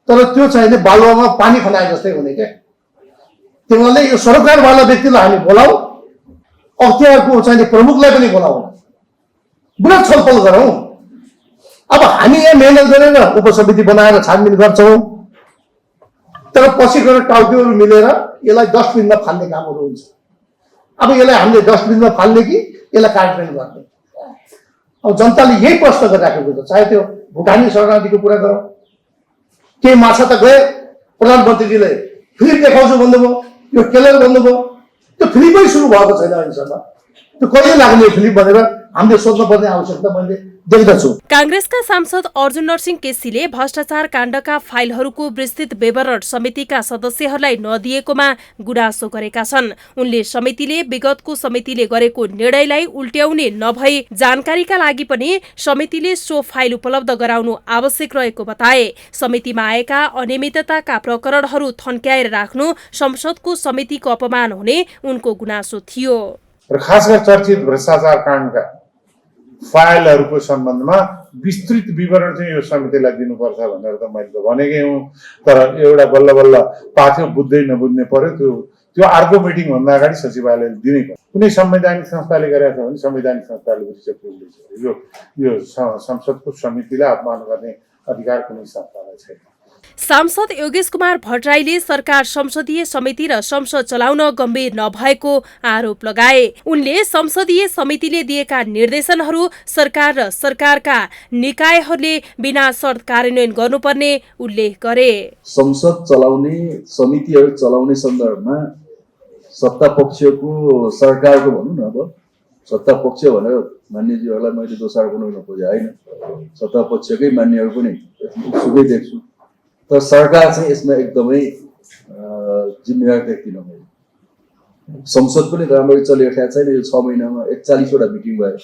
तर त्यो चाहिँ बालुवामा पानी खनाए जस्तै हुने क्या। त्यसले यो सरोकारवाला व्यक्तिलाई हामी बोलाऊ, अख्तियारको चाहिँ प्रमुखलाई पनि बोलाऊ, बृहत छलफल गरौँ। अब हामी यहाँ मेहनत गरेर उपसमिति बनाएर छानबिन गर्छौँ, तर पछि गएर टाउकेहरू मिलेर यसलाई डस्टबिनमा फाल्ने कामहरू हुन्छ। अब यसलाई हामीले डस्टबिनमा फाल्ने कि यसलाई कार्यान्वयन गर्ने? अब जनताले यही प्रश्न गरिराखेको छ। चाहे त्यो भुटानी शरणार्थीको कुरा गरौँ, केही माछा त गए, प्रधानमन्त्रीजीले फिल्म देखाउँछु भन्नुभयो, यो टेलर भन्नुभयो, त्यो फिल्मै सुरु भएको छैन अहिलेसम्म। त्यो कहिले लाग्ने फिल्म भनेर हामीले सोध्नुपर्ने आवश्यकता मैले देख्दछु। कांग्रेसका सांसद अर्जुन नरसिंह केसीले भ्रष्टाचार काण्डका फाइलहरूको विस्तृत विवरण समितिका सदस्यहरूलाई नदिएकोमा गुनासो गरेका छन्। उनले समितिले विगतको समितिले गरेको निर्णयलाई उल्ट्याउने नभई जानकारीका लागि पनि समितिले सो फाइल उपलब्ध गराउनु आवश्यक रहेको बताए। समितिमा आएका अनियमितताका प्रकरणहरू थन्क्याएर राख्नु संसदको समितिको अपमान हुने उनको गुनासो थियो। र खास गरी चर्चित भ्रष्टाचार काण्डका फाइलहरूको सम्बन्धमा विस्तृत विवरण चाहिँ यो समितिलाई दिनुपर्छ भनेर त मैले त भनेकै हुँ, तर एउटा बल्ल बल्ल पाथ्यो बुझ्दै नबुझ्ने पर्यो। त्यो अर्को मिटिङ भन्दा अगाडि सचिवालयले दिनै पर्यो। कुनै संवैधानिक संस्थाले गरेको छ भने संवैधानिक संस्थाले यो संसदको समितिलाई अपमान गर्ने अधिकार कुनै संस्थालाई छैन। सांसद योगेश कुमार भट्टराईले सरकार संसदीय समिति र संसद चलाउन गम्भीर नभएको आरोप लगाए। उनले संसदीय समितिले दिएका निर्देशनहरू सरकार र सरकारका निकायहरूले बिना शर्त कार्यान्वयन गर्नुपर्ने उल्लेख गरे। संसद चलाउने, समितिहरू चलाउने सन्दर्भमा सत्ता पक्षको, सरकारको भनौँ न, अब सत्ता पक्ष भनेर मान्यजीहरूलाई मैले दोषारोप गर्न खोजे होइन, सत्ता पक्षकै मान्यहरू पनि सुकै देख्छु, तर सरकार चाहिँ यसमा एकदमै जिम्मेवार देख्दिनँ मैले। संसद पनि राम्ररी चलिरहेको छैन। यो 6 महिनामा 41वटा मिटिङ भयो,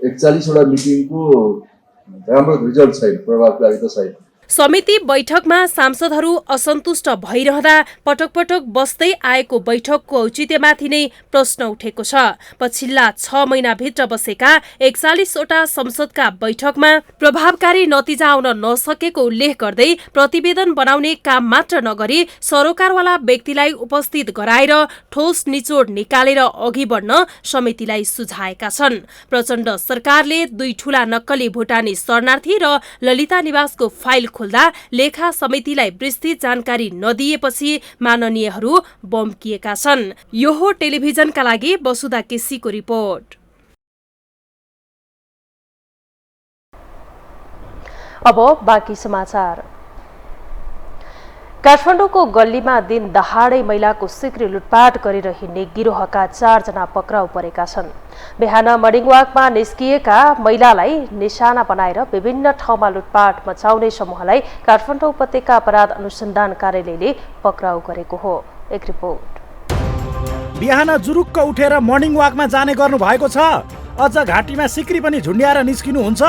41वटा मिटिङको राम्रो रिजल्ट छैन, प्रभावकारिता छैन। समिति बैठकमा सांसदहरू असन्तुष्ट भइरहँदा पटक पटक बस्दै आएको बैठकको औचित्यमाथि नै प्रश्न उठेको छ। पछिल्ला 6 महिनाभित्र बसेका 41वटा संसदका बैठकमा प्रभावकारी नतिजा आउन नसकेको उल्लेख गर्दै प्रतिवेदन बनाउने काम मात्र नगरी सरोकारवाला व्यक्तिलाई उपस्थित गराएर ठोस निचोड निकालेर अघि बढ्न समितिलाई सुझाएका छन्। प्रचण्ड सरकारले 2 ठूला नक्कली भुटानी शरणार्थी र ललिता निवासको फाइल खोल्दा लेखा समितिलाई विस्तृत जानकारी नदिएपछि माननीयहरू बम्किएका छन्। यो हो टेलिभिजनका लागि वसुधा केसीको रिपोर्ट। अब बाँकी समाचार। काठमाडौँको गल्लीमा दिन दहाडै महिलाको सिक्री लुटपाट गरेर हिँड्ने गिरोहका 4 जना पक्राउ परेका छन्। बिहान मर्निङ वाकमा निस्किएका महिलालाई निशाना बनाएर विभिन्न ठाउँमा लुटपाट मचाउने समूहलाई काठमाडौँ उपत्यका अपराध अनुसन्धान कार्यालयले पक्राउ गरेको हो। एक रिपोर्ट। बिहान जुरुक्क उठेर मर्निङ वाकमा जाने गर्नु भएको छ, अझ घाँटीमा सिक्री पनि झुन्ड्याएर निस्किनुहुन्छ।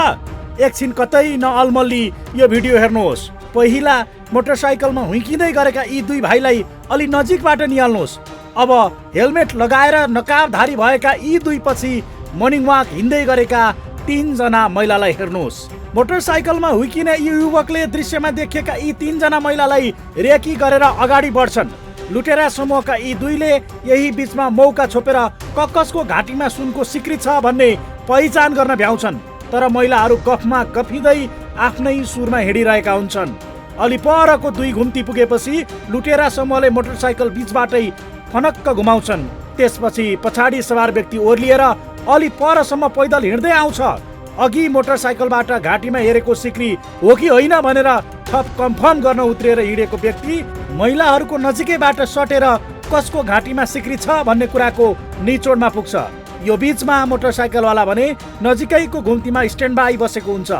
एकछिन कतै नअल्मल्ली यो भिडियो हेर्नुहोस्। पहिला मोटरसाइकलमा हुइकिँदै गरेका यी 2 भाइलाई अलि नजिकबाट निहाल्नुहोस्। अब हेलमेट लगाएर नकाबधारी भएका यी 2 पछि मर्निङ वाक हिँड्दै गरेका 3 जना महिलालाई हेर्नुहोस्। मोटरसाइकलमा हुइकिने यी युवकले दृश्यमा देखिएका यी 3 जना महिलालाई रेकी गरेर अगाडि बढ्छन्। लुटेरा समूहका यी 2ले यही बीचमा मौका छोपेर कक्कसको घाँटीमा सुनको सिक्री छ भन्ने पहिचान गर्न भ्याउँछन्। तर महिलाहरू गफमा गफिँदै आफ्नै सुरमा हिँडिरहेका हुन्छन्। अलि परको 2 घुम्ती पुगेपछि लुटेरा समूहले मोटरसाइकल बीचबाटै फनक्क घुमाउँछन्। त्यसपछि पछाडि सवार व्यक्ति ओर्लिएर अलि परसम्म पैदल हिँड्दै आउँछ। अघि मोटरसाइकलबाट घाँटीमा हेरेको सिक्री हो कि होइन भनेर थप कन्फर्म गर्न उत्रिएर हिँडेको व्यक्ति महिलाहरूको नजिकैबाट सटेर कसको घाँटीमा सिक्री छ भन्ने कुराको निचोडमा पुग्छ। यो बीचमा मोटरसाइकलवाला भने नजिकैको घुम्तीमा स्ट्यान्ड बाई बसेको हुन्छ।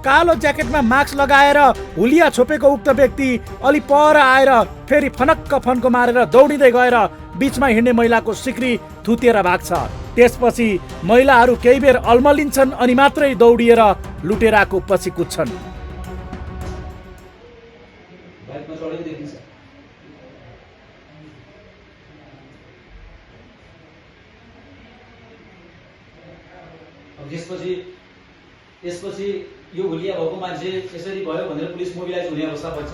कालो ज्याकेटमा मास्क लगाएर हुलिया छोपेको उक्त व्यक्ति अलि पर आएर फेरि फनक्क फन्को मारेर दौडिँदै गएर बीचमा हिँड्ने महिलाको सिक्री थुतेर भाग्छ। त्यसपछि महिलाहरू केही बेर अल्मलिन्छन् अनि मात्रै दौडिएर लुटेराको पछि कुद्छन्। त्यसपछि यो हुलिया भएको मान्छे यसरी भयो भनेर पुलिस मोबिलाइज हुने अवस्था पर्छ।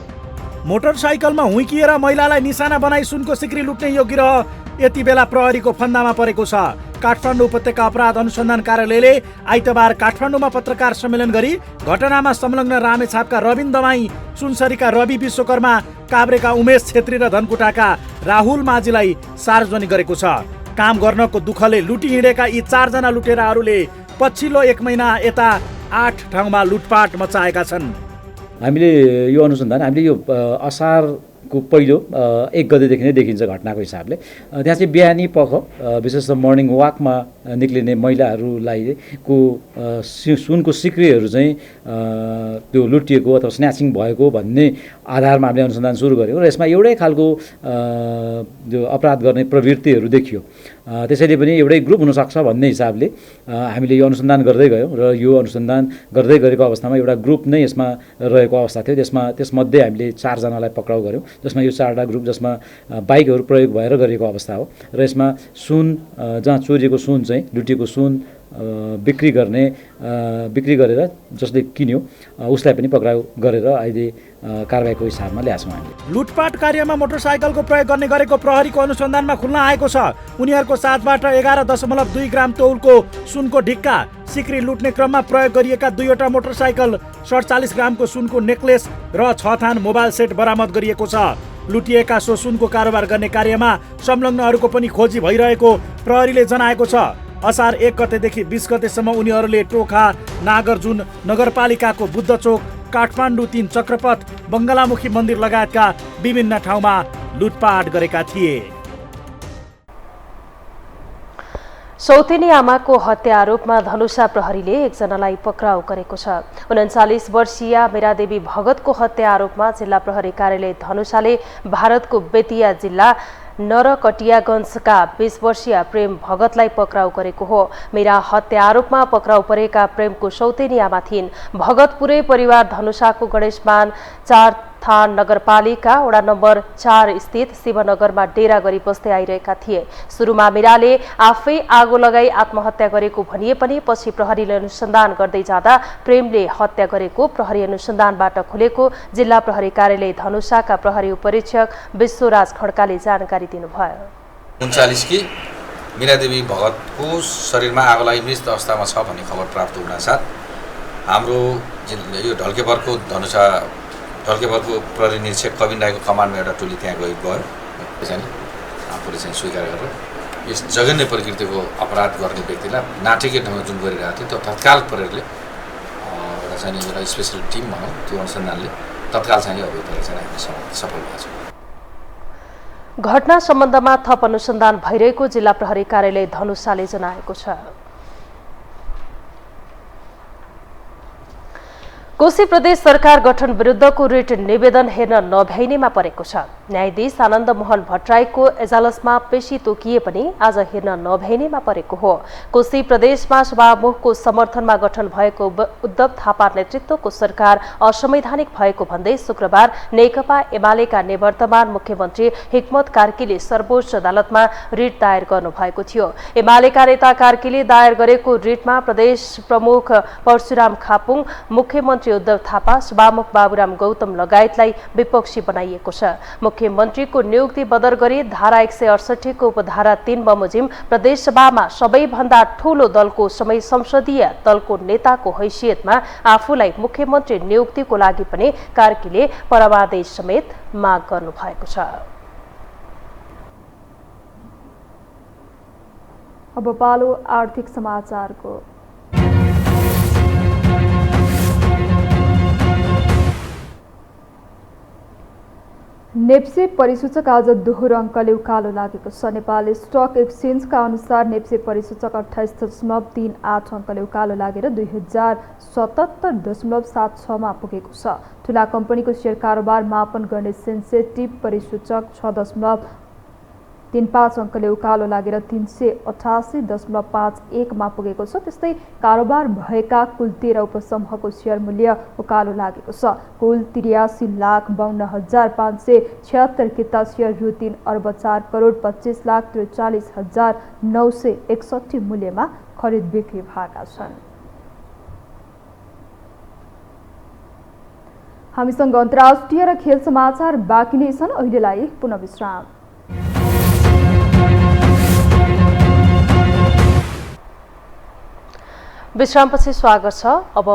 मोटरसाइकलमा हुइकिएर महिलालाई निशाना बनाई सुनको सिक्री लुट्ने यो गिरोह यति बेला प्रहरीको फन्दामा परेको छ। काठमाडौँ उपत्यका अपराध अनुसन्धान कार्यालयले आइतबार काठमाडौँमा पत्रकार सम्मेलन गरी घटनामा संलग्न रामेछापका रविन दमाई, सुनसरीका रवि विश्वकर्मा, काभ्रेका उमेश छेत्री र धनकुटाका राहुल माझीलाई सार्वजनिक गरेको छ। काम गर्नको दुःखले लुटी हिँडेका यी 4 जना लुटेराहरूले पछिल्लो 1 महिना यता 8 ठाउँमा लुटपाट मचाएका छन्। हामीले यो अनुसन्धान हामीले यो असारको पहिलो 1 गतेदेखि नै देखिन्छ घटनाको हिसाबले। त्यहाँ चाहिँ बिहानी पख विशेष मर्निङ वाकमा निक्लिने महिलाहरूलाई को सुनको सिक्रीहरू चाहिँ त्यो लुटिएको अथवा स्न्याचिङ भएको भन्ने आधारमा हामीले अनुसन्धान सुरु गरेको र यसमा एउटै खालको जो अपराध गर्ने प्रवृत्तिहरू देखियो। त्यसैले पनि एउटै ग्रुप हुनसक्छ भन्ने हिसाबले हामीले यो अनुसन्धान गर्दै गयौँ र यो अनुसन्धान गर्दै गरेको अवस्थामा एउटा ग्रुप नै यसमा रहेको अवस्था थियो। त्यसमध्ये हामीले 4 जनालाई पक्राउ गऱ्यौँ, जसमा यो 4वटा ग्रुप जसमा बाइकहरू प्रयोग भएर गरेको अवस्था हो र यसमा सुन जहाँ चोरिएको सुन चाहिँ लुटिएको सुन बिक्री गरेर जसले किन्यो उसलाई पनि पक्राउ गरेर अहिले कारबाहीको हिसाबमा ल्याछौँ हामीले। लुटपाट कार्यमा मोटरसाइकलको प्रयोग गर्ने गरेको प्रहरीको अनुसन्धानमा खुल्न आएको छ। उनीहरूको साथबाट 11.2 ग्राम तौलको सुनको ढिक्का, सिक्री लुट्ने क्रममा प्रयोग गरिएका 2वटा मोटरसाइकल, 47 ग्रामको सुनको नेक्लेस र 6 थान मोबाइल सेट बरामद गरिएको छ। लुटिएका सो सुनको कारोबार गर्ने कार्यमा संलग्नहरूको पनि खोजी भइरहेको प्रहरीले जनाएको छ। असार 1 गतेदेखि 20 गतेसम्म उनीहरूले टोखा, नागरजुन नगरपालिकाको बुद्धचोक, काठमाडौँ 3 चक्रपथ, बङ्गलामुखी मन्दिर लगायतका विभिन्न ठाउँमा लुटपाट गरेका थिए। सौतेनी आमाको हत्या आरोपमा धनुषा प्रहरीले 1 जनालाई पक्राउ गरेको छ। 39 वर्षीय मेरादेवी भगतको हत्या आरोपमा जिल्ला प्रहरी कार्यालय धनुषाले भारतको बेतिया जिल्ला नरकटियागञ्जका 20 वर्षीय प्रेम भगतलाई पक्राउ गरेको हो। मेरा हत्या आरोपमा पक्राउ परेका प्रेमको सौतेनी आमा थिइन्। भगत पुरै परिवार धनुषाको गणेशमान 4 थान नगरपालिका वडा नम्बर 4 स्थित शिवनगरमा डेरा गरी बस्दै आइरहेका थिए। सुरुमा मीराले आफै आगो लगाई आत्महत्या गरेको भनिए पनि पछि प्रहरीले अनुसन्धान गर्दै जाँदा प्रेमले हत्या गरेको प्रहरी अनुसन्धानबाट खुलेको जिल्ला प्रहरी कार्यालय धनुषाका प्रहरी उपरीक्षक विश्वराज खड्काले जानकारी दिनुभयो। 39 की मीरादेवी भगतको शरीरमा आगो लागि मृत अवस्थामा छ भन्ने खबर प्राप्त हुनासाथ हाम्रो यो ढल्केपरको ढल्केपरको प्रहरी निरीक्षक कविन राईको कमान्डमा एउटा टोली त्यहाँ गयो चाहिँ आफूले चाहिँ स्वीकार गरेर यस जघन्य प्रकृतिको अपराध गर्ने व्यक्तिलाई नाटकीय ढङ्गमा जुन गरिरहेको थियो त्यो तत्काल प्रहरीले एउटा चाहिँ एउटा स्पेसल टिम भनौँ त्यो अनुसन्धानले तत्काल चाहिँ अभियुक्तलाई चाहिँ हामी सफल भएको छ। घटना सम्बन्धमा थप अनुसन्धान भइरहेको जिल्ला प्रहरी कार्यालय धनुषाले जनाएको छ। कोशी प्रदेश सरकार गठन विरुद्धको रिट निवेदन हेर्न नभ्याइनेमा परेको छ। न्यायाधीश आनन्द मोहन भट्टराईको एजालसमा पेशी तोकिए पनि आज हेर्न नभ्याइनेमा परेको हो। कोशी प्रदेशमा सभामुखको समर्थनमा गठन भएको उद्धव थापा नेतृत्वको सरकार असंवैधानिक भएको भन्दै शुक्रबार नेकपा एमालेका निवर्तमान मुख्यमन्त्री हिक्मत कार्कीले सर्वोच्च अदालतमा रिट दायर गर्नुभएको थियो। एमालेका नेता कार्कीले दायर गरेको रिटमा प्रदेश प्रमुख परशुराम खापुङ, मुख्यमन्त्री उद्धव थापा, सभामुख बाबुराम गौतम लगायतलाई विपक्षी बनाइएको छ। मुख्यमन्त्रीको नियुक्ति बदर गरी धारा 168 को उपधारा 3 बमोजिम प्रदेशसभामा सबैभन्दा ठूलो दलको संसदीय दलको नेताको हैसियतमा आफूलाई मुख्यमन्त्री नियुक्तिको लागि पनि कार्कीले परमादेश समेत माग गर्नु भएको छ। अब पालो आर्थिक समाचारको। नेप्से परिसूचक आज दोहोरो अङ्कले उकालो लागेको छ। नेपाल स्टक एक्सचेन्जका अनुसार नेप्से परिसूचक 28.38 अङ्कले उकालो लागेर 2077.76 मा पुगेको छ। ठुला कम्पनीको सेयर कारोबार मापन गर्ने सेन्सेटिभ परिसूचक 6.35 अङ्कले उकालो लागेर 388.51 मा पुगेको छ। त्यस्तै कारोबार भएका कुल 13 उपसमूहको शेयर मूल्य उकालो लागेको छ। कुल 83,52,576 किता शेयर रु 3,04,25,43,961 मूल्यमा खरिद बिक्री भएका छन्। हामीसँग अन्तर्राष्ट्रिय र खेल समाचार बाँकी नै छन्। अहिलेलाई पुनः विश्राम। विश्रामपछि स्वागत छ। अब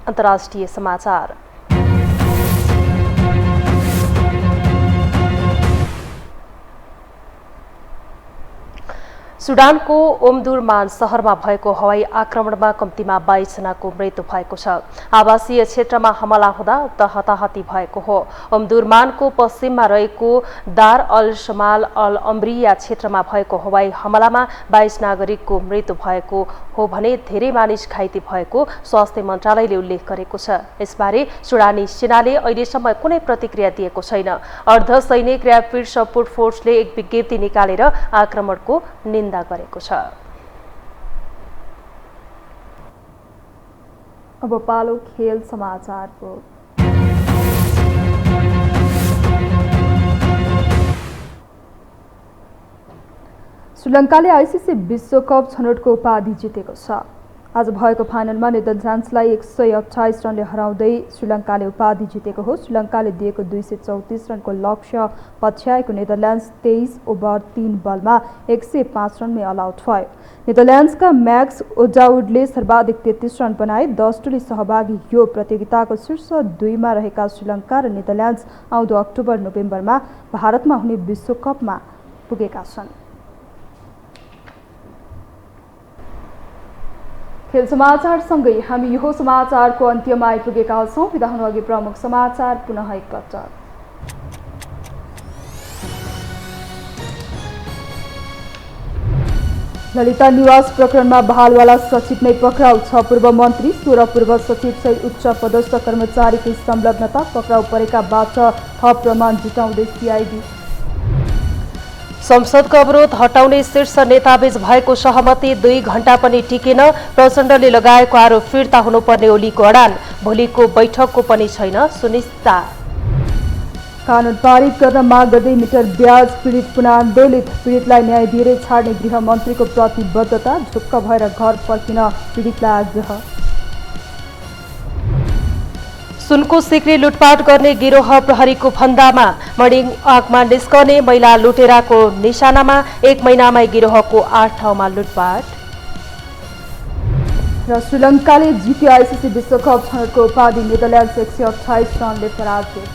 अन्तर्राष्ट्रिय समाचार। सुडानको ओमदुरमान शहरमा भएको हवाई आक्रमणमा कम्तीमा 22 जनाको मृत्यु भएको छ। आवासीय क्षेत्रमा हमला हुँदा उक्त हताहती भएको हो। ओमदुरमानको पश्चिममा रहेको दार अल शमाल अल अम्रिया क्षेत्रमा भएको हवाई हमलामा 22 नागरिकको मृत्यु भएको हो भने धेरै मानिस घाइते भएको स्वास्थ्य मन्त्रालयले उल्लेख गरेको छ। यसबारे सुडानी सेनाले अहिलेसम्म कुनै प्रतिक्रिया दिएको छैन। अर्धसैनिक र्यापिड सपोर्ट फोर्सले एक विज्ञप्ति निकालेर आक्रमणको निन्दा गरेको छ। अब पालो खेल समाचारको। श्रीलङ्काले आइसिसी विश्वकप छनौटको उपाधि जितेको छ। आज भएको फाइनलमा नेदरल्यान्ड्सलाई 128 रनले हराउँदै श्रीलङ्काले उपाधि जितेको हो। श्रीलङ्काले दिएको 234 रनको लक्ष्य पछ्याएको नेदरल्यान्ड्स 23 ओभर 3 बलमा 105 रनमै अल आउट भयो। नेदरल्यान्ड्सका म्याक्स ओजाउडले सर्वाधिक 33 रन बनाए। 10 टोली सहभागी यो प्रतियोगिताको शीर्ष 2 मा रहेका श्रीलङ्का र नेदरल्यान्ड्स आउँदो अक्टोबर-नोभेम्बरमा भारतमा हुने विश्वकपमा पुगेका छन्। खेल समाचारसँगै हामी यो समाचारको अन्त्यमा आइपुगेका छौँ। बिदा हुनुअघि प्रमुख समाचार पुनः एकपटक। ललिता निवास प्रकरणमा बहालवाला सचिव नै पक्राउ। 6 पूर्व मन्त्री 16 पूर्व सचिव सहित उच्च पदस्थ कर्मचारीको संलग्नता। पक्राउ परेकाबाट थप प्रमाण जुटाउँदै सिआइडी। संसदको अवरोध हटाउने शीर्ष नेताबीच भएको सहमति 2 घण्टा पनि टिकेन। प्रचण्डले लगाएको आरोप फिर्ता हुनुपर्ने ओलीको अडान। भोलिको बैठकको पनि छैन सुनिश्चितता। कानून पारित गर्न माग गर्दै मिटर ब्याज पीडित पुनरान्दोलित। पीडितलाई न्याय दिएरै छाड्ने गृहमन्त्रीको प्रतिबद्धता। झुक्क भएर घर फर्किन पीडितलाई आग्रह। सुनको सिक्री लुटपाट गर्ने गिरोह प्रहरीको फन्दामा। मर्निङ वाकमा निस्कने महिला लुटेराको निशानामा। 1 महिनामै गिरोहको 8 ठाउँमा लुटपाट। र श्रीलङ्काले जित्यो आइसिसी विश्वकप छनौटको उपाधि। नेदरल्यान्ड्स 128 रनले पराजित।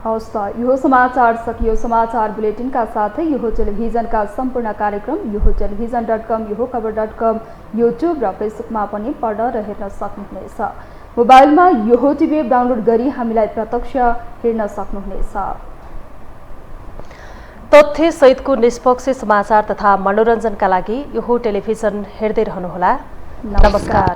हवस् त यो समाचार सकियो। समाचार बुलेटिनका साथै यो टेलिभिजनका सम्पूर्ण कार्यक्रम यो टेलिभिजन.com, यो खबर.com, युट्युब र फेसबुकमा पनि पढ्न र हेर्न सक्नुहुनेछ। मोबाइलमा यो टिभी एप डाउनलोड गरी हामीलाई प्रत्यक्ष हेर्न सक्नुहुनेछ। तथ्य सहितको निष्पक्ष समाचार तथा मनोरञ्जनका लागि यो टेलिभिजन हेर्दै रहनुहोला। नमस्कार।